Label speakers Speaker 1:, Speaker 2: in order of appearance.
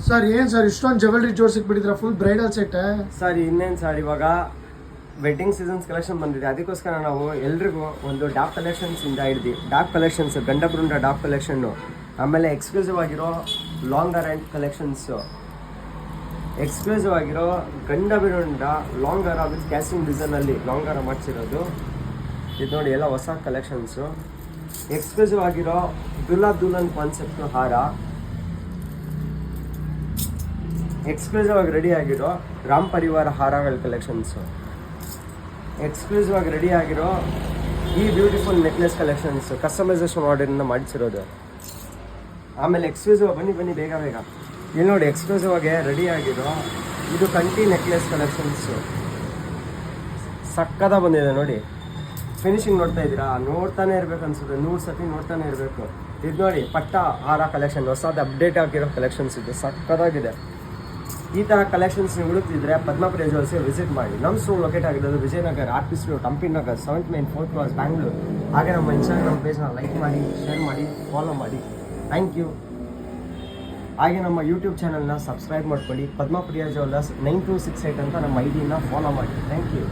Speaker 1: Sir ಏನು sir ಇಷ್ಟೊಂದು ಜವೆಲ್ರಿ ಜೋಡ್ಸಿಕ್ ಬಿಟ್ಟಿದ್ರ full bridal set
Speaker 2: sir ಇನ್ನೇನು ಸರ್ ಇವಾಗ ವೆಡ್ಡಿಂಗ್ ಸೀಸನ್ಸ್ ಕಲೆಕ್ಷನ್ ಬಂದಿದೆ, ಅದಕ್ಕೋಸ್ಕರ ನಾವು ಎಲ್ರಿಗೂ ಒಂದು ಡಾಪ್ ಕಲೆಕ್ಷನ್ಸಿಂದ ಹಿಡ್ದು ಡಾಪ್ ಕಲೆಕ್ಷನ್ಸ್ ಗಂಡಬ್ರುಂಡ ಡಾಪ್ ಕಲೆಕ್ಷನ್ನು, ಆಮೇಲೆ ಎಕ್ಸ್ಕ್ಲೂಸಿವ್ ಆಗಿರೋ ಲಾಂಗ್ ಆ್ಯಂಡ್ ಕಲೆಕ್ಷನ್ಸು, ಎಕ್ಸ್ಕ್ಲೂಸಿವ್ ಆಗಿರೋ ಗಂಡಬ್ರುಂಡ ಲಾಂಗ್ ಹಾರ ವಿತ್ ಕ್ಯಾಸ್ಟಿಂಗ್ ಡಿಸೈನಲ್ಲಿ ಲಾಂಗ್ ಹಾರ ಮಾಡಿಸಿರೋದು ಇದು ನೋಡಿ, ಎಲ್ಲ ಹೊಸ ಕಲೆಕ್ಷನ್ಸು. ಎಕ್ಸ್ಕ್ಲೂಸಿವ್ ಆಗಿರೋ ದುಲ್ಹನ್ ಕಾನ್ಸೆಪ್ಟು ಹಾರ, ಎಕ್ಸ್ಕ್ಲೂಸಿವ್ ಆಗಿ ರೆಡಿ ಆಗಿರೋ ರಾಮ್ ಪರಿವಾರ ಹಾರಗಳ ಕಲೆಕ್ಷನ್ಸು, ಎಕ್ಸ್ಕ್ಲೂಸಿವ್ ಆಗಿ ರೆಡಿ ಆಗಿರೋ ಈ ಬ್ಯೂಟಿಫುಲ್ ನೆಕ್ಲೆಸ್ ಕಲೆಕ್ಷನ್ಸ್ ಕಸ್ಟಮೈಸೇಷನ್ ಆರ್ಡರಿಂದ ಮಾಡಿಸಿರೋದು. ಆಮೇಲೆ ಎಕ್ಸ್ಕ್ಲೂಸಿವ್ ಬನ್ನಿ ಬೇಗ ಇಲ್ಲಿ ನೋಡಿ, ಎಕ್ಸ್ಕ್ಲೂಸಿವ್ ಆಗಿ ರೆಡಿ ಆಗಿರೋ ಇದು ಕಂಟಿ ನೆಕ್ಲೆಸ್ ಕಲೆಕ್ಷನ್ಸು ಸಕ್ಕದ ಬಂದಿದೆ ನೋಡಿ. ಫಿನಿಶಿಂಗ್ ನೋಡ್ತಾ ಇದ್ದೀರಾ, ನೋಡ್ತಾನೆ ಇರ್ಬೇಕು ಅನ್ಸುತ್ತೆ, 100 ಸತಿ ನೋಡ್ತಾನೆ ಇರಬೇಕು. ಇದು ನೋಡಿ ಪಟ್ಟ ಹಾರ ಕಲೆಕ್ಷನ್, ಹೊಸದು ಅಪ್ಡೇಟ್ ಆಗಿರೋ ಕಲೆಕ್ಷನ್ಸ್ ಇದು ಸಕ್ಕದಾಗಿದೆ. ಈ ಥರ ಕಲೆಕ್ಷನ್ಸ್ ನೀವು ಹುಡುಕ್ತಿದ್ರೆ ಪದ್ಮಪ್ರಿಯ ಜ್ಯುವೆಲ್ಸ್ಗೆ ವಿಸಿಟ್ ಮಾಡಿ. ನಮ್ಮ ಸ್ಟೋರ್ ಲೊಕೇಟ್ ಆಗಿರೋದು Vijayanagara, artist road, Hampi Nagar, 7th Main, 4th Cross, Bangalore. ಹಾಗೆ ನಮ್ಮ ಇನ್ಸ್ಟಾಗ್ರಾಮ್ ಪೇಜ್ನ ಲೈಕ್ ಮಾಡಿ, ಶೇರ್ ಮಾಡಿ, ಫಾಲೋ ಮಾಡಿ. Thank you. ಹಾಗೆ ನಮ್ಮ ಯೂಟ್ಯೂಬ್ ಚಾನಲ್ನ ಸಬ್ಸ್ಕ್ರೈಬ್ ಮಾಡ್ಕೊಳ್ಳಿ. ಪದ್ಮಪ್ರಿಯ ಜ್ಯುವೆಲ್ಲರ್ಸ್ 9268 ಅಂತ ನಮ್ಮ ಐಡಿನ ಫಾಲೋ ಮಾಡಿ. Thank you.